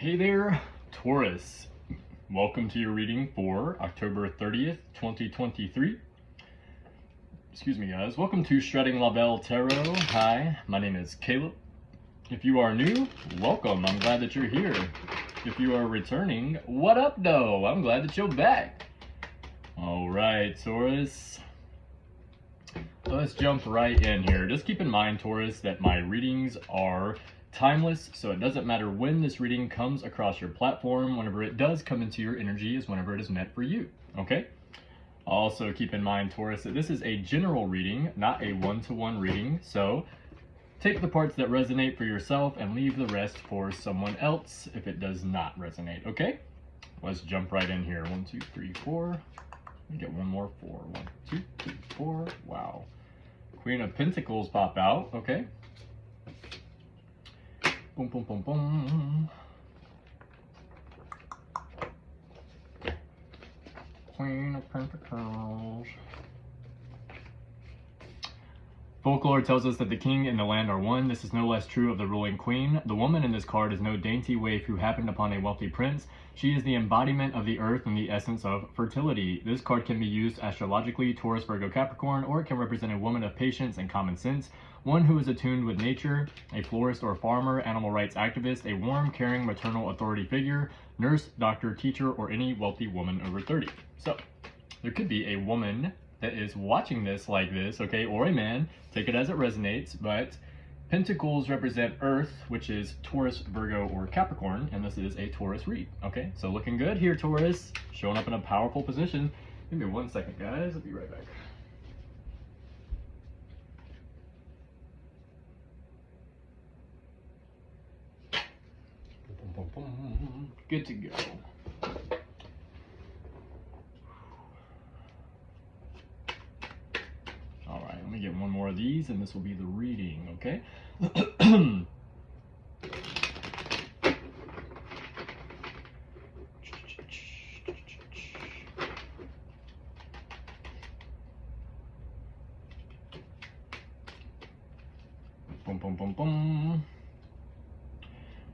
Hey there, Taurus. Welcome to your reading for October 30th, 2023. Excuse me, guys. Welcome to ShreddingLaVeilTarot. Hi, my name is Caleb. If you are new, welcome. I'm glad that you're here. If you are returning, what up, though? I'm glad that you're back. All right, Taurus. Let's jump right in here. Just keep in mind, Taurus, that my readings are timeless, so it doesn't matter when this reading comes across your platform. Whenever it does come into your energy is whenever it is meant for you, okay? Also keep in mind, Taurus, that this is a general reading, not a one-to-one reading, so take the parts that resonate for yourself and leave the rest for someone else if it does not resonate, okay? Let's jump right in here. 1, 2, 3, 4. Let me get one more 4. 1, 2, 3, 4. Wow. Queen of Pentacles pop out, okay? Boom, boom, boom, boom. Queen of Pentacles. Folklore tells us that the king and the land are one. This is no less true of the ruling queen. The woman in this card is no dainty waif who happened upon a wealthy prince. She is the embodiment of the earth and the essence of fertility. This card can be used astrologically, Taurus, Virgo, Capricorn, or it can represent a woman of patience and common sense, one who is attuned with nature, a florist or farmer, animal rights activist, a warm, caring, maternal authority figure, nurse, doctor, teacher, or any wealthy woman over 30. So, there could be a woman that is watching this like this, okay, or a man, take it as it resonates, but Pentacles represent Earth, which is Taurus, Virgo, or Capricorn, and this is a Taurus read, okay? So looking good here, Taurus, showing up in a powerful position. Give me 1 second, guys, I'll be right back. Good to go. Let me get one more of these and this will be the reading, okay? Boom, boom, boom, boom.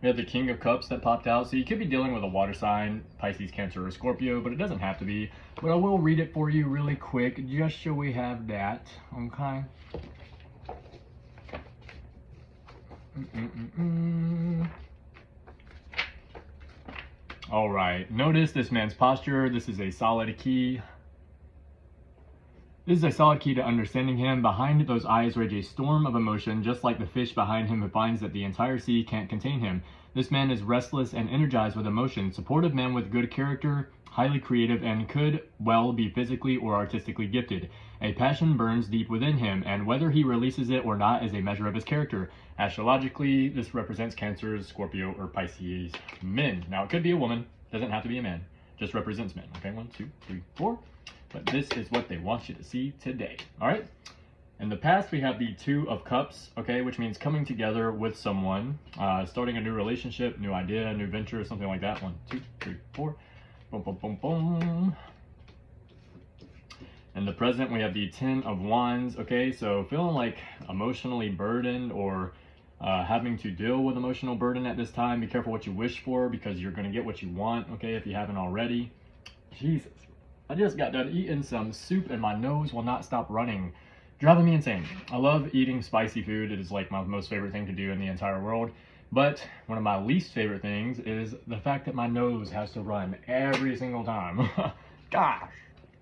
We have the King of Cups that popped out, so you could be dealing with a water sign, Pisces, Cancer, or Scorpio, but it doesn't have to be. But I will read it for you really quick, just so we have that, okay? All right, notice this man's posture. This is a solid key. This is a solid key to understanding him. Behind those eyes rage a storm of emotion, just like the fish behind him who finds that the entire sea can't contain him. This man is restless and energized with emotion, supportive man with good character, highly creative, and could well be physically or artistically gifted. A passion burns deep within him, and whether he releases it or not is a measure of his character. Astrologically, this represents Cancer, Scorpio, or Pisces men. Now, it could be a woman, doesn't have to be a man, just represents men. Okay, 1, 2, 3, 4. But this is what they want you to see today, all right? In the past, we have the Two of Cups, okay, which means coming together with someone, starting a new relationship, new idea, new venture, something like that. 1, 2, 3, 4. Boom, boom, boom, boom. In the present, we have the Ten of Wands, okay? So feeling like emotionally burdened or having to deal with emotional burden at this time. Be careful what you wish for because you're going to get what you want, okay, if you haven't already. Jesus. I just got done eating some soup and my nose will not stop running. Driving me insane. I love eating spicy food. It is like my most favorite thing to do in the entire world. But one of my least favorite things is the fact that my nose has to run every single time. Gosh,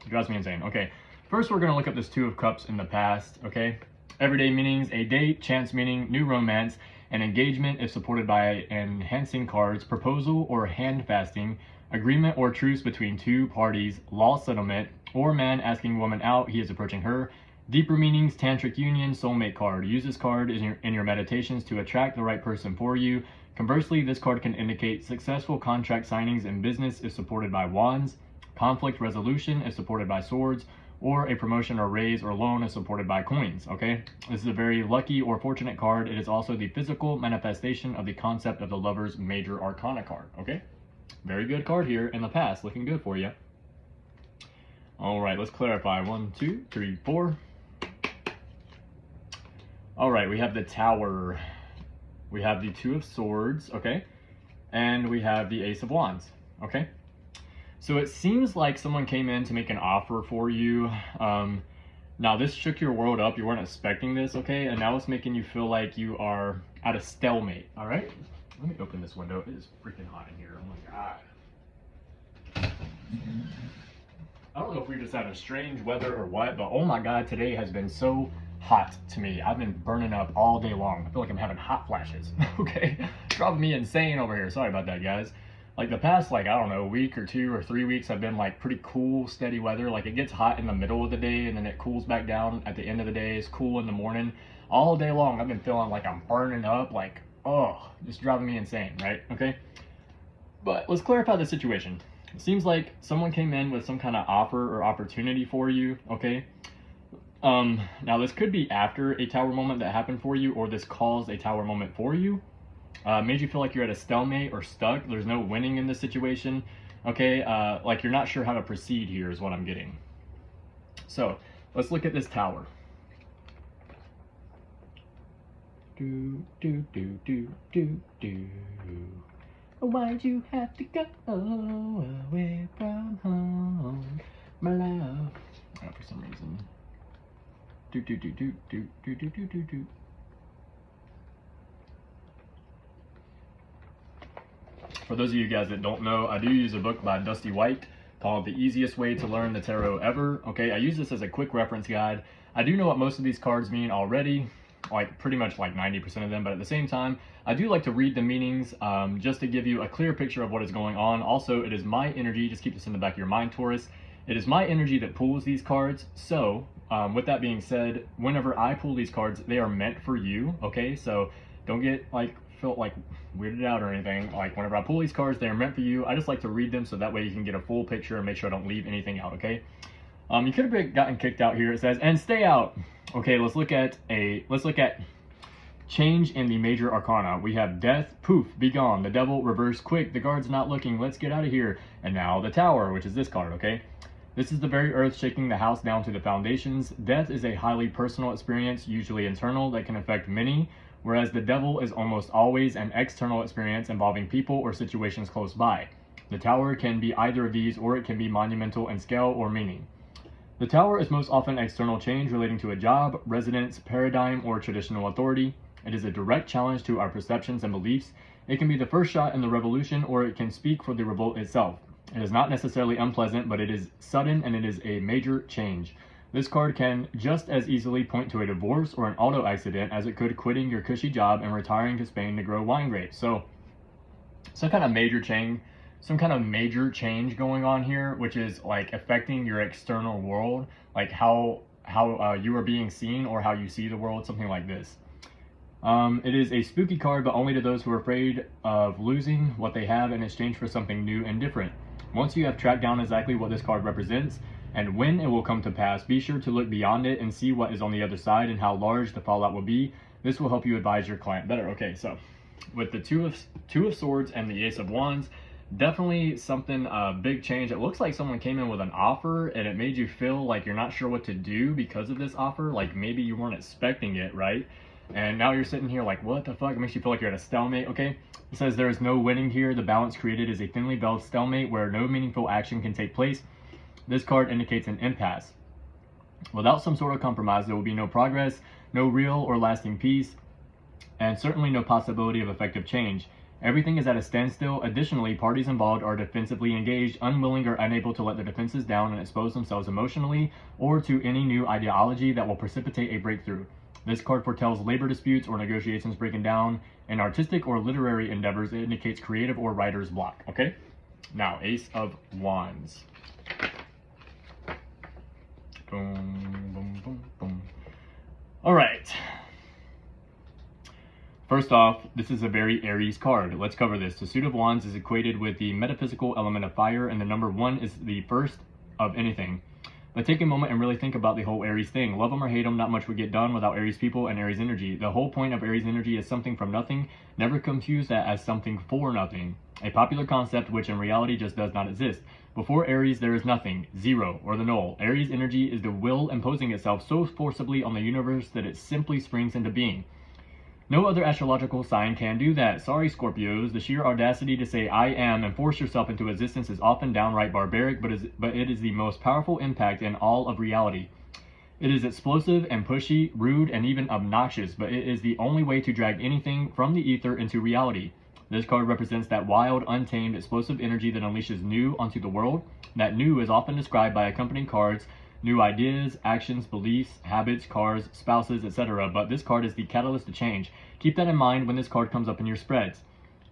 it drives me insane. Okay, first we're going to look up this Two of Cups in the past, okay? Everyday meanings, a date, chance meaning, new romance, an engagement if supported by enhancing cards, proposal or hand fasting, agreement or truce between two parties, law settlement, or man asking woman out, he is approaching her. Deeper meanings, tantric union, soulmate card. Use this card in your meditations to attract the right person for you. Conversely, this card can indicate successful contract signings in business if supported by wands, conflict resolution if supported by swords, or a promotion or raise or loan is supported by coins, okay? This is a very lucky or fortunate card. It is also the physical manifestation of the concept of the Lover's Major Arcana card, okay? Very good card here in the past, looking good for you. All right, let's clarify. 1, 2, 3, 4. All right, we have the Tower. We have the Two of Swords, okay? and we have the Ace of Wands, okay? So it seems like someone came in to make an offer for you. Now this shook your world up. You weren't expecting this, okay? And now it's making you feel like you are at a stalemate, all right? Let me open this window. It is freaking hot in here. Oh my God. I don't know if we're just having strange weather or what, but oh my God, today has been so hot to me. I've been burning up all day long. I feel like I'm having hot flashes, okay? Driving me insane over here. Sorry about that, guys. Like the past, like, I don't know, week or 2 or 3 weeks have been like pretty cool, steady weather. Like it gets hot in the middle of the day and then it cools back down at the end of the day. It's cool in the morning. All day long, I've been feeling like I'm burning up, like, oh, just driving me insane, right? Okay. But let's clarify the situation. It seems like someone came in with some kind of offer or opportunity for you, okay? Now this could be after a tower moment that happened for you, or this caused a tower moment for you. Made you feel like you're at a stalemate or stuck. There's no winning in this situation, okay? Like you're not sure how to proceed here is what I'm getting. So let's look at this tower. Do, do, do, do, do, do. Why'd you have to go away from home, my love? For some reason. Do, do, do, do, do, do, do, do, do, do. For those of you guys that don't know, I do use a book by Dusty White called The Easiest Way to Learn the Tarot Ever. Okay, I use this as a quick reference guide. I do know what most of these cards mean already, like pretty much like 90% of them, but at the same time, I do like to read the meanings just to give you a clear picture of what is going on. Also, it is my energy, just keep this in the back of your mind, Taurus. It is my energy that pulls these cards. So with that being said, whenever I pull these cards, they are meant for you, okay? So don't get like felt like weirded out or anything. Like whenever I pull these cards, they're meant for you. I just like to read them so that way you can get a full picture and make sure I don't leave anything out, okay? You could have gotten kicked out here. It says, and stay out. Okay, let's look at change in the major arcana. We have death, poof, be gone. The devil, reverse, quick. The guard's not looking. Let's get out of here. And now the tower, which is this card, okay? This is the very earth shaking the house down to the foundations. Death is a highly personal experience, usually internal, that can affect many, whereas the devil is almost always an external experience involving people or situations close by. The tower can be either of these, or it can be monumental in scale or meaning. The tower is most often external change relating to a job, residence, paradigm, or traditional authority. It is a direct challenge to our perceptions and beliefs. It can be the first shot in the revolution, or it can speak for the revolt itself. It is not necessarily unpleasant, but it is sudden and it is a major change. This card can just as easily point to a divorce or an auto accident as it could quitting your cushy job and retiring to Spain to grow wine grapes. So some kind of major change going on here, which is like affecting your external world, like how you are being seen or how you see the world, something like this. It is a spooky card, but only to those who are afraid of losing what they have in exchange for something new and different. Once you have tracked down exactly what this card represents and when it will come to pass, be sure to look beyond it and see what is on the other side and how large the fallout will be. This will help you advise your client better. Okay, so with the two of Swords and the Ace of Wands, definitely something big change. It looks like someone came in with an offer and it made you feel like you're not sure what to do because of this offer. Like maybe you weren't expecting it, right? And now you're sitting here like, what the fuck? It makes you feel like you're at a stalemate, okay? It says there is no winning here. The balance created is a thinly veiled stalemate where no meaningful action can take place. This card indicates an impasse. Without some sort of compromise, there will be no progress, no real or lasting peace, and certainly no possibility of effective change. Everything is at a standstill. Additionally, parties involved are defensively engaged, unwilling or unable to let their defenses down and expose themselves emotionally or to any new ideology that will precipitate a breakthrough. This card foretells labor disputes or negotiations breaking down. In artistic or literary endeavors, it indicates creative or writer's block, okay? Now, Ace of Wands. Boom, boom, boom, boom. All right. First off, this is a very Aries card. Let's cover this. The suit of wands is equated with the metaphysical element of fire, and the number 1 is the first of anything. But take a moment and really think about the whole Aries thing. Love them or hate them, not much would get done without Aries people and Aries energy. The whole point of Aries energy is something from nothing. Never confuse that as something for nothing. A popular concept which in reality just does not exist. Before Aries, there is nothing, zero, or the null. Aries energy is the will imposing itself so forcibly on the universe that it simply springs into being. No other astrological sign can do that. Sorry, Scorpios. The sheer audacity to say I am and force yourself into existence is often downright barbaric, but it is the most powerful impact in all of reality. It is explosive and pushy, rude, and even obnoxious, but it is the only way to drag anything from the ether into reality. This card represents that wild, untamed, explosive energy that unleashes new onto the world. That new is often described by accompanying cards, new ideas, actions, beliefs, habits, cars, spouses, etc. But this card is the catalyst to change. Keep that in mind when this card comes up in your spreads.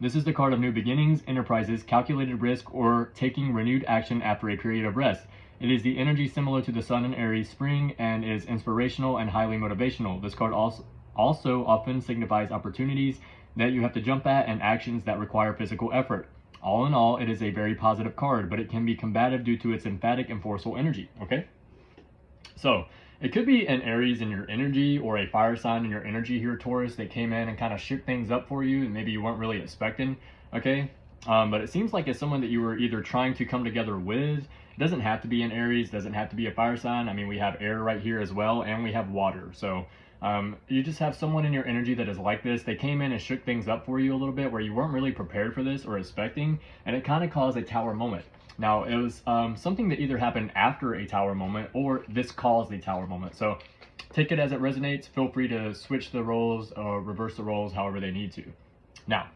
This is the card of new beginnings, enterprises, calculated risk, or taking renewed action after a period of rest. It is the energy similar to the sun in Aries spring and is inspirational and highly motivational. This card also often signifies opportunities that you have to jump at and actions that require physical effort. All in all, it is a very positive card, but it can be combative due to its emphatic and forceful energy, okay? So, it could be an Aries in your energy or a fire sign in your energy here, Taurus, that came in and kind of shook things up for you and maybe you weren't really expecting, okay? But it seems like it's someone that you were either trying to come together with. It doesn't have to be an Aries, doesn't have to be a fire sign. I mean, we have air right here as well, and we have water. So you just have someone in your energy that is like this. They came in and shook things up for you a little bit where you weren't really prepared for this or expecting, and it kind of caused a tower moment. Now, it was something that either happened after a tower moment or this caused a tower moment. So take it as it resonates. Feel free to switch the roles or reverse the roles however they need to. Now,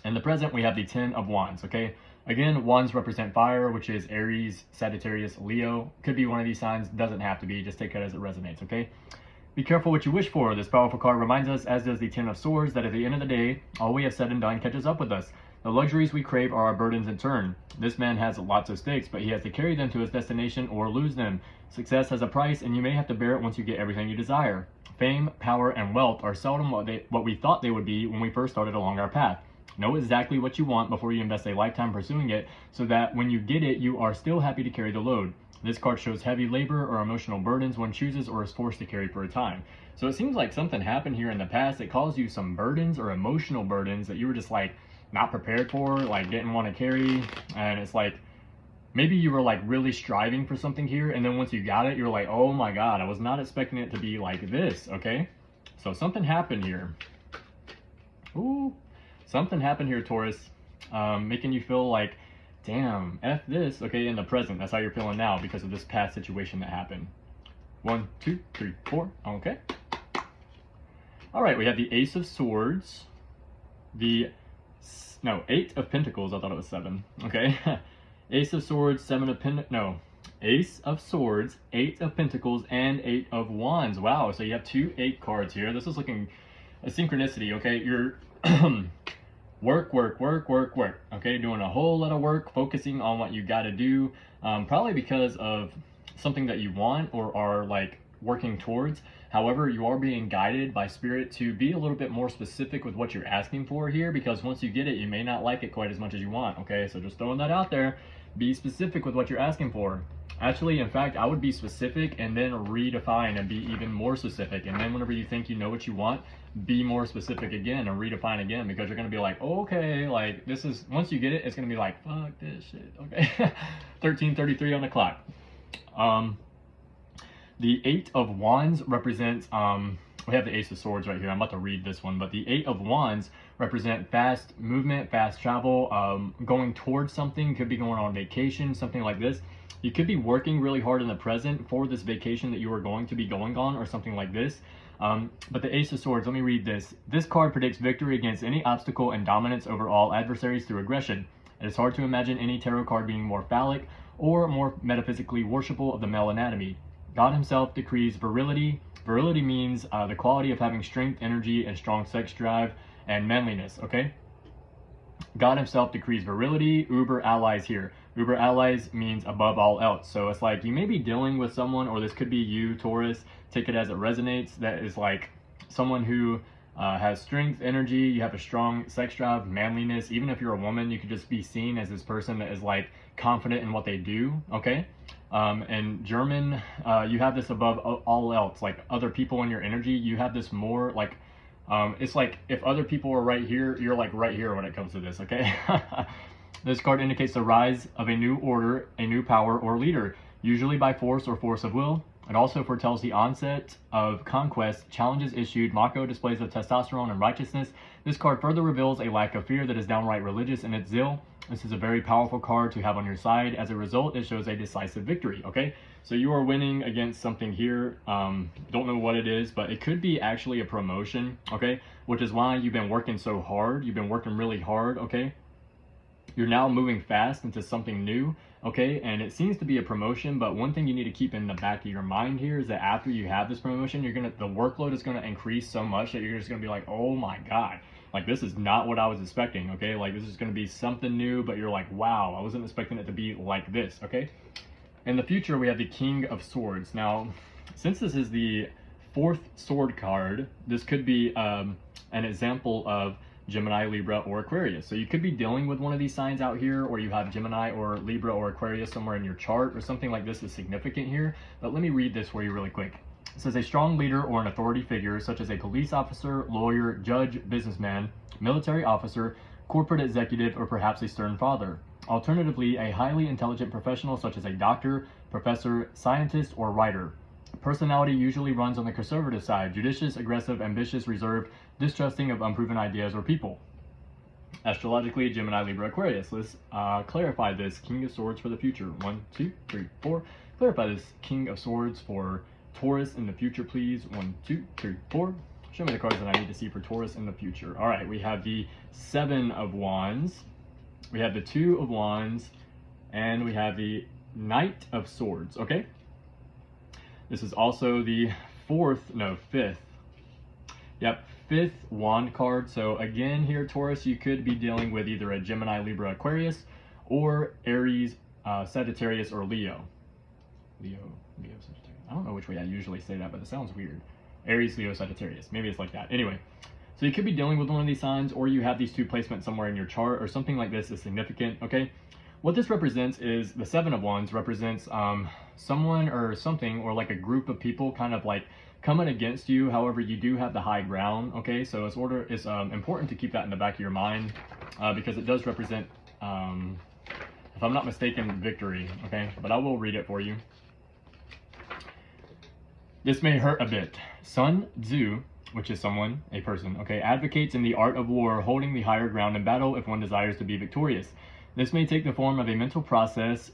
in the present, we have the 10 of Wands, okay? Again, wands represent fire, which is Aries, Sagittarius, Leo. Could be one of these signs, doesn't have to be, just take it as it resonates, okay? Be careful what you wish for. This powerful card reminds us, as does the 10 of Swords, that at the end of the day, all we have said and done catches up with us. The luxuries we crave are our burdens in turn. This man has lots of stakes, but he has to carry them to his destination or lose them. Success has a price, and you may have to bear it once you get everything you desire. Fame, power, and wealth are seldom what we thought they would be when we first started along our path. Know exactly what you want before you invest a lifetime pursuing it, so that when you get it, you are still happy to carry the load. This card shows heavy labor or emotional burdens one chooses or is forced to carry for a time. So it seems like something happened here in the past that caused you some burdens or emotional burdens that you were just like not prepared for, like didn't want to carry. And it's like, maybe you were like really striving for something here, and then once you got it, you're like, oh my God, I was not expecting it to be like this, okay? So something happened here. Ooh. Something happened here, Taurus, making you feel like, damn, F this, okay, in the present. That's how you're feeling now because of this past situation that happened. 1, 2, 3, 4, okay. All right, we have the Ace of Swords, Eight of Pentacles, I thought it was 7, okay. Ace of Swords, Ace of Swords, 8 of Pentacles, and 8 of Wands. Wow, so you have 2 8 cards here. This is looking a synchronicity, okay. You're work, okay, doing a whole lot of work, focusing on what you got to do, probably because of something that you want or are like working towards. However, you are being guided by spirit to be a little bit more specific with what you're asking for here, because once you get it, you may not like it quite as much as you want, okay? So just throwing that out there, be specific with what you're asking for. Actually, in fact, I would be specific and then redefine and be even more specific. And then whenever you think you know what you want, be more specific again and redefine again, because you're going to be like, oh, okay, like this is, once you get it, it's going to be like, fuck this shit, okay? 13:33 on the clock. The 8 of Wands represents, we have the Ace of Swords right here. I'm about to read this one, but the 8 of Wands represent fast movement, fast travel, going towards something. Could be going on vacation, something like this. You could be working really hard in the present for this vacation that you are going to be going on or something like this. But the Ace of Swords, let me read this. This card predicts victory against any obstacle and dominance over all adversaries through aggression. It is hard to imagine any tarot card being more phallic or more metaphysically worshipful of the male anatomy. God himself decrees virility. Virility means the quality of having strength, energy, and strong sex drive and manliness, okay? God himself decrees virility. Uber allies here. Uber allies means above all else. So it's like you may be dealing with someone, or this could be you, Taurus, take it as it resonates, that is like someone who has strength, energy, you have a strong sex drive, manliness. Even if you're a woman, you could just be seen as this person that is like confident in what they do, okay? And German, you have this above all else, like other people in your energy, you have this more like, it's like if other people are right here, you're like right here when it comes to this, okay? This card indicates the rise of a new order, a new power or leader, usually by force or force of will. It also foretells the onset of conquest, challenges issued, Mako displays of testosterone and righteousness. This card further reveals a lack of fear that is downright religious in its zeal. This is a very powerful card to have on your side. As a result, it shows a decisive victory, okay? So you are winning against something here. Don't know what it is, but it could be actually a promotion, okay? Which is why you've been working so hard. You've been working really hard, okay? You're now moving fast into something new, okay? And it seems to be a promotion, but one thing you need to keep in the back of your mind here is that after you have this promotion, the workload is gonna increase so much that you're just gonna be like, oh my God, like this is not what I was expecting, okay? Like this is gonna be something new, but you're like, wow, I wasn't expecting it to be like this, okay? In the future, we have the King of Swords. Now, since this is the 4th sword card, this could be an example of Gemini, Libra, or Aquarius. So you could be dealing with one of these signs out here, or you have Gemini or Libra or Aquarius somewhere in your chart, or something like this is significant here. But let me read this for you really quick. It says a strong leader or an authority figure, such as a police officer, lawyer, judge, businessman, military officer, corporate executive, or perhaps a stern father. Alternatively, a highly intelligent professional such as a doctor, professor, scientist, or writer. Personality usually runs on the conservative side, judicious, aggressive, ambitious, reserved, distrusting of unproven ideas or people. Astrologically, Gemini, Libra, Aquarius. Let's clarify this King of Swords for the future. 1, 2, 3, 4. Clarify this King of Swords for Taurus in the future, please. 1, 2, 3, 4. Show me the cards that I need to see for Taurus in the future. All right, we have the 7 of Wands. We have the 2 of Wands. And we have the Knight of Swords, okay? This is also the 5th. Yep, 5th wand card. So again here, Taurus, you could be dealing with either a Gemini, Libra, Aquarius, or Aries, Sagittarius, or Leo. Leo, Sagittarius. I don't know which way I usually say that, but it sounds weird. Aries, Leo, Sagittarius. Maybe it's like that. Anyway, so you could be dealing with one of these signs, or you have these two placements somewhere in your chart, or something like this is significant, okay? What this represents is the 7 of Wands represents someone or something, or like a group of people kind of like coming against you. However, you do have the high ground, okay? So it's important to keep that in the back of your mind because it does represent, if I'm not mistaken, victory, okay? But I will read it for you. This may hurt a bit. Sun Tzu, which is someone, a person, okay, advocates in the art of war, holding the higher ground in battle if one desires to be victorious. This may take the form of a mental process,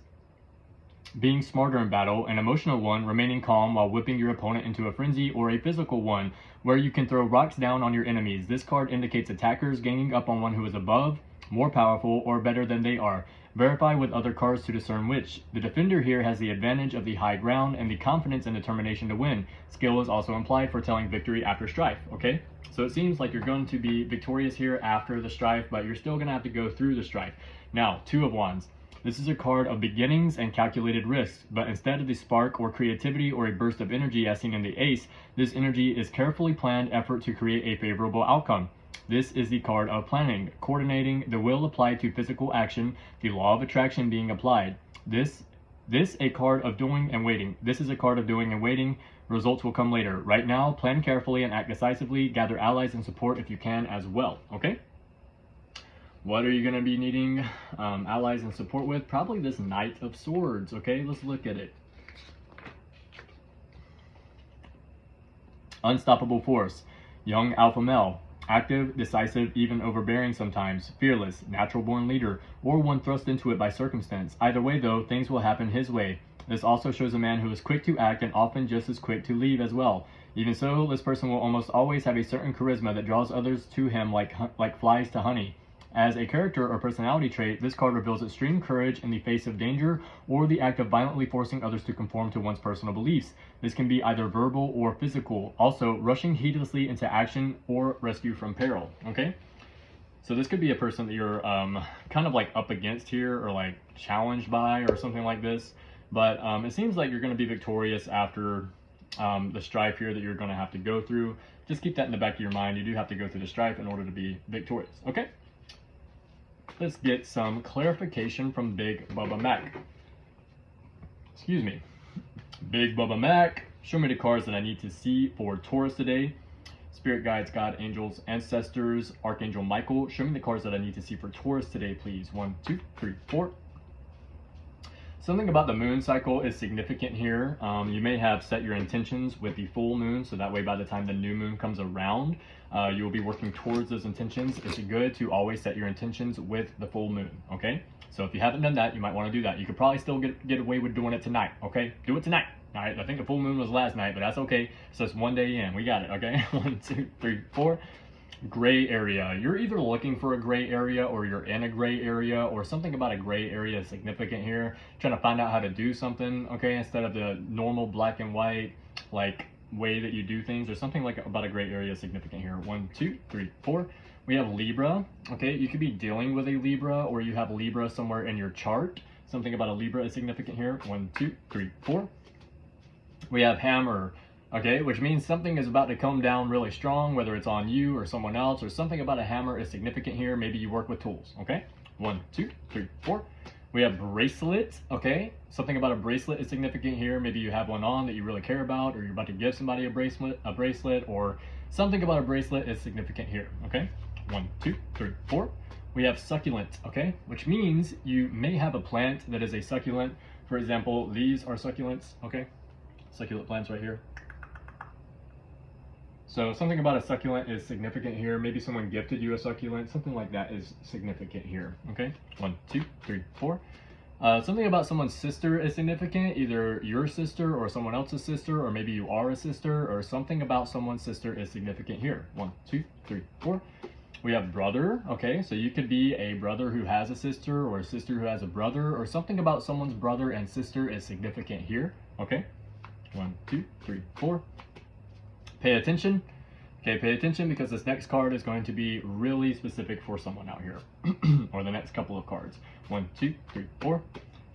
being smarter in battle, an emotional one, remaining calm while whipping your opponent into a frenzy, or a physical one, where you can throw rocks down on your enemies. This card indicates attackers ganging up on one who is above, more powerful, or better than they are. Verify with other cards to discern which. The defender here has the advantage of the high ground and the confidence and determination to win. Skill is also implied for telling victory after strife, okay? So it seems like you're going to be victorious here after the strife, but you're still going to have to go through the strife. Now, 2 of Wands. This is a card of beginnings and calculated risks, but instead of the spark or creativity or a burst of energy as seen in the Ace, this energy is carefully planned effort to create a favorable outcome. This is the card of planning, coordinating, the will applied to physical action, the law of attraction being applied. This a card of doing and waiting. This is a card of doing and waiting. Results will come later. Right now, plan carefully and act decisively. Gather allies and support if you can as well, okay? What are you going to be needing allies and support with? Probably this Knight of Swords, okay? Let's look at it. Unstoppable force. Young alpha male. Active, decisive, even overbearing sometimes. Fearless, natural-born leader, or one thrust into it by circumstance. Either way, though, things will happen his way. This also shows a man who is quick to act and often just as quick to leave as well. Even so, this person will almost always have a certain charisma that draws others to him like flies to honey. As a character or personality trait, this card reveals extreme courage in the face of danger or the act of violently forcing others to conform to one's personal beliefs. This can be either verbal or physical. Also, rushing heedlessly into action or rescue from peril, okay? So this could be a person that you're kind of like up against here or like challenged by or something like this. But it seems like you're going to be victorious after the strife here that you're going to have to go through. Just keep that in the back of your mind. You do have to go through the strife in order to be victorious, okay? Let's get some clarification from Big Bubba Mac. Excuse me. Big Bubba Mac, show me the cards that I need to see for Taurus today. Spirit guides, God, angels, ancestors, Archangel Michael. Show me the cards that I need to see for Taurus today, please. 1, 2, 3, 4. Something about the moon cycle is significant here. You may have set your intentions with the full moon, so that way by the time the new moon comes around, you will be working towards those intentions. It's good to always set your intentions with the full moon, okay? So if you haven't done that, you might want to do that. You could probably still get away with doing it tonight, okay? Do it tonight, all right? I think the full moon was last night, but that's okay. So it's 1 day in. We got it, okay? 1, 2, 3, 4. Gray area. You're either looking for a gray area or you're in a gray area, or something about a gray area is significant here. Trying to find out how to do something, okay, instead of the normal black and white like way that you do things, or something like about a gray area is significant here. 1, 2, 3, 4. We have Libra, okay? You could be dealing with a Libra, or you have Libra somewhere in your chart. Something about a Libra is significant here. 1, 2, 3, 4. We have Hammer, okay, which means something is about to come down really strong, whether it's on you or someone else, or something about a hammer is significant here. Maybe you work with tools, okay? 1, 2, 3, 4. We have bracelet, okay? Something about a bracelet is significant here. Maybe you have one on that you really care about, or you're about to give somebody a bracelet, or something about a bracelet is significant here, okay? 1, 2, 3, 4. We have succulent, okay? Which means you may have a plant that is a succulent. For example, these are succulents, okay? Succulent plants right here. So something about a succulent is significant here. Maybe someone gifted you a succulent. Something like that is significant here. Okay, 1, 2, 3, 4. Something about someone's sister is significant. Either your sister or someone else's sister, or maybe you are a sister, or something about someone's sister is significant here. 1, 2, 3, 4. We have brother. Okay, so you could be a brother who has a sister, or a sister who has a brother, or something about someone's brother and sister is significant here. Okay, 1, 2, 3, 4. Pay attention. Okay, pay attention, because this next card is going to be really specific for someone out here. Or the next couple of cards. 1, 2, 3, 4.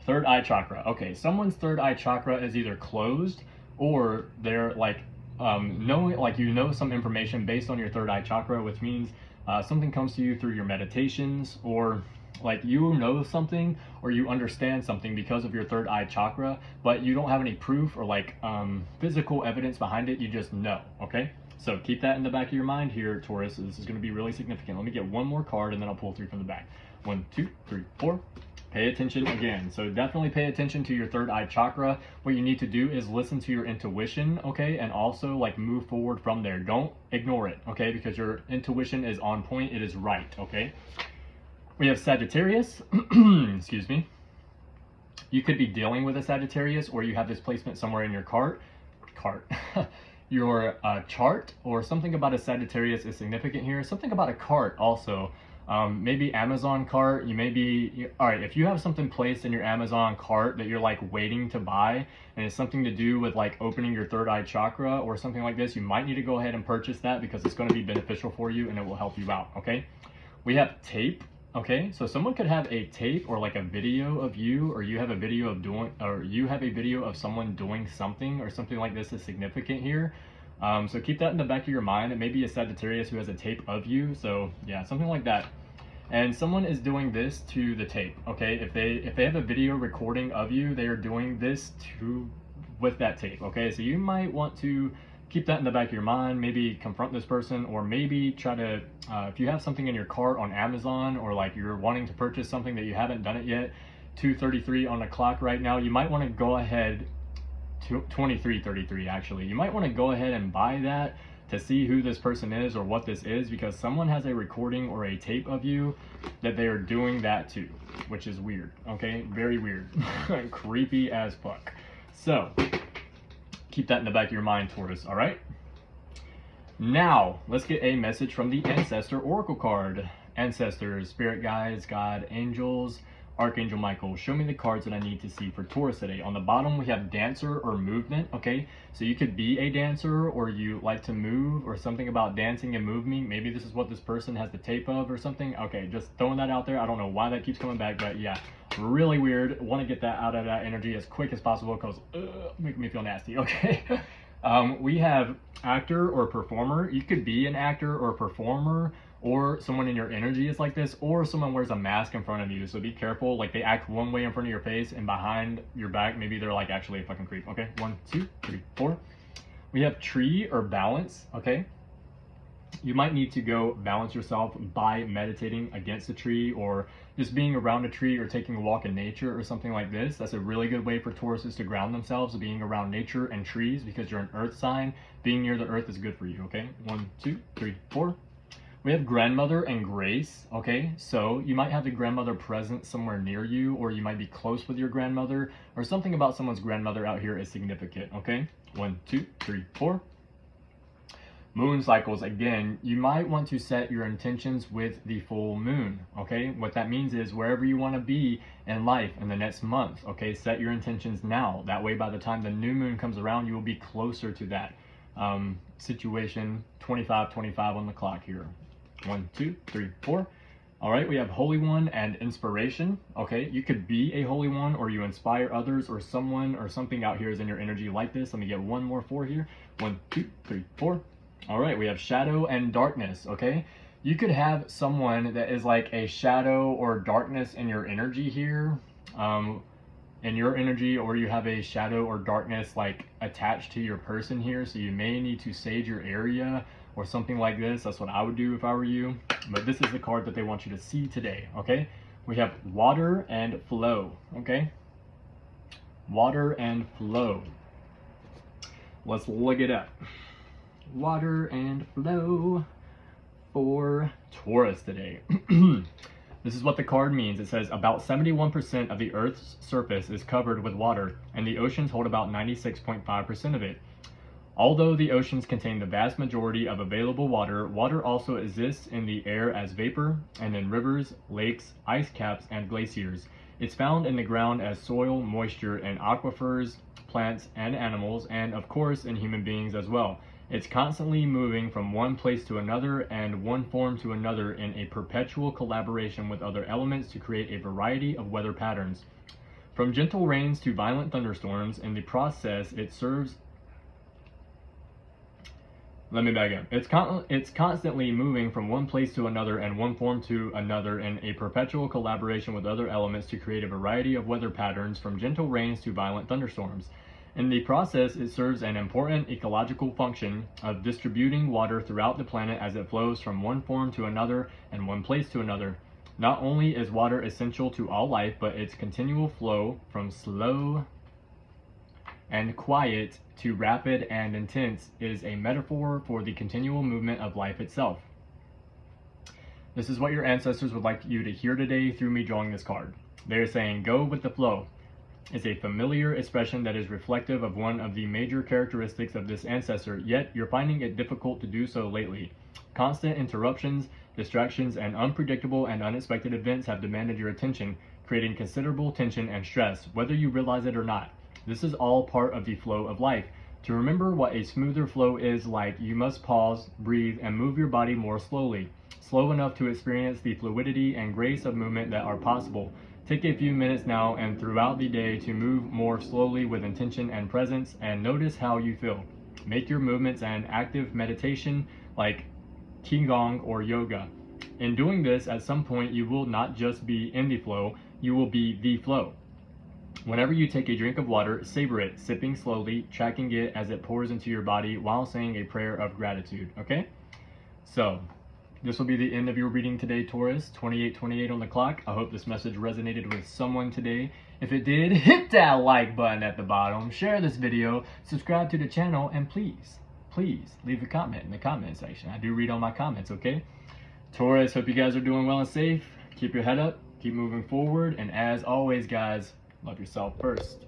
Third eye chakra. Okay, someone's third eye chakra is either closed, or they're like knowing, like you know some information based on your third eye chakra, which means something comes to you through your meditations, or like you know something or you understand something because of your third eye chakra, but you don't have any proof or like physical evidence behind it. You just know, okay? So keep that in the back of your mind here, Taurus. This is going to be really significant. Let me get one more card and then I'll pull 3 from the back. 1, 2, 3, 4. Pay attention again. So definitely pay attention to your third eye chakra. What you need to do is listen to your intuition, okay? And also like move forward from there. Don't ignore it, okay? Because your intuition is on point. It is right, okay? We have Sagittarius. Excuse me. You could be dealing with a Sagittarius, or you have this placement somewhere in your your chart, or something about a Sagittarius is significant here. Something about a cart also. Maybe Amazon cart. You may be, all right, if you have something placed in your Amazon cart that you're like waiting to buy, and it's something to do with like opening your third eye chakra or something like this, you might need to go ahead and purchase that, because it's going to be beneficial for you and it will help you out, okay? We have tape. Okay, so someone could have a tape or like a video of you, or you have a video of doing, or you have a video of someone doing something, or something like this is significant here. So keep that in the back of your mind. It may be a Sagittarius who has a tape of you. So yeah, something like that. And someone is doing this to the tape. Okay, if they have a video recording of you, they are doing this with that tape. Okay, so you might want to keep that in the back of your mind. Maybe confront this person, or maybe try to, if you have something in your cart on Amazon, or like you're wanting to purchase something that you haven't done it yet, 2:33 on the clock right now, you might want to go ahead, 23:33 actually, you might want to go ahead and buy that to see who this person is or what this is, because someone has a recording or a tape of you that they are doing that to, which is weird, okay? Very weird. Creepy as fuck. So keep that in the back of your mind, Taurus, all right? Now, let's get a message from the Ancestor Oracle card. Ancestors, spirit guides, God, angels, Archangel Michael, show me the cards that I need to see for Taurus today. On the bottom, we have dancer or movement, okay? So you could be a dancer, or you like to move, or something about dancing and moving. Maybe this is what this person has the tape of or something. Okay, just throwing that out there. I don't know why that keeps coming back, but yeah, really weird. Want to get that out of that energy as quick as possible, because making me feel nasty, okay? We have actor or performer. You could be an actor or performer, or someone in your energy is like this, or someone wears a mask in front of you. So be careful. Like they act one way in front of your face, and behind your back, maybe they're like actually a fucking creep. Okay, 1, 2, 3, 4. We have tree or balance. Okay. You might need to go balance yourself by meditating against a tree, or just being around a tree, or taking a walk in nature or something like this. That's a really good way for Tauruses to ground themselves, being around nature and trees, because you're an earth sign. Being near the earth is good for you, okay? 1, 2, 3, 4. We have grandmother and grace, okay? So you might have the grandmother present somewhere near you, or you might be close with your grandmother, or something about someone's grandmother out here is significant, okay? 1, 2, 3, 4. Moon cycles, again, you might want to set your intentions with the full moon, okay? What that means is wherever you want to be in life in the next month, okay, set your intentions now. That way, by the time the new moon comes around, you will be closer to that situation. 25 on the clock here. 1, 2, 3, 4. All right, we have Holy One and inspiration. Okay, you could be a Holy One, or you inspire others, or someone or something out here is in your energy like this. Let me get one more 4 here. 1, 2, 3, 4. All right, we have shadow and darkness, okay? You could have someone that is like a shadow or darkness in your energy here, or you have a shadow or darkness like attached to your person here, so you may need to sage your area or something like this. That's what I would do if I were you, but this is the card that they want you to see today, okay? We have water and flow, okay? Water and flow. Let's look it up. Water and flow for Taurus today. This is what the card means. It says about 71% of the Earth's surface is covered with water, and the oceans hold about 96.5% of it. Although the oceans contain the vast majority of available water, water also exists in the air as vapor, and in rivers, lakes, ice caps, and glaciers. It's found in the ground as soil, moisture, in aquifers, plants, and animals, and of course in human beings as well. It's constantly moving from one place to another and one form to another in a perpetual collaboration with other elements to create a variety of weather patterns. From gentle rains to violent thunderstorms, in the process it serves... Let me back up. It's constantly moving from one place to another and one form to another in a perpetual collaboration with other elements to create a variety of weather patterns, from gentle rains to violent thunderstorms. In the process, it serves an important ecological function of distributing water throughout the planet as it flows from one form to another and one place to another. Not only is water essential to all life, but its continual flow from slow and quiet to rapid and intense is a metaphor for the continual movement of life itself. This is what your ancestors would like you to hear today through me drawing this card. They are saying, go with the flow. Is a familiar expression that is reflective of one of the major characteristics of this ancestor, yet you're finding it difficult to do so lately. Constant interruptions, distractions, and unpredictable and unexpected events have demanded your attention, creating considerable tension and stress, whether you realize it or not. This is all part of the flow of life. To remember what a smoother flow is like, you must pause, breathe, and move your body more slowly, slow enough to experience the fluidity and grace of movement that are possible. Take a few minutes now and throughout the day to move more slowly with intention and presence, and notice how you feel. Make your movements an active meditation like Qigong or yoga. In doing this, at some point you will not just be in the flow, you will be the flow. Whenever you take a drink of water, savor it, sipping slowly, tracking it as it pours into your body while saying a prayer of gratitude, okay? So, this will be the end of your reading today, Taurus. 28:28 on the clock. I hope this message resonated with someone today. If it did, hit that like button at the bottom, share this video, subscribe to the channel, and please leave a comment in the comment section. I do read all my comments, okay? Taurus, hope you guys are doing well and safe. Keep your head up, keep moving forward, and as always, guys, love yourself first.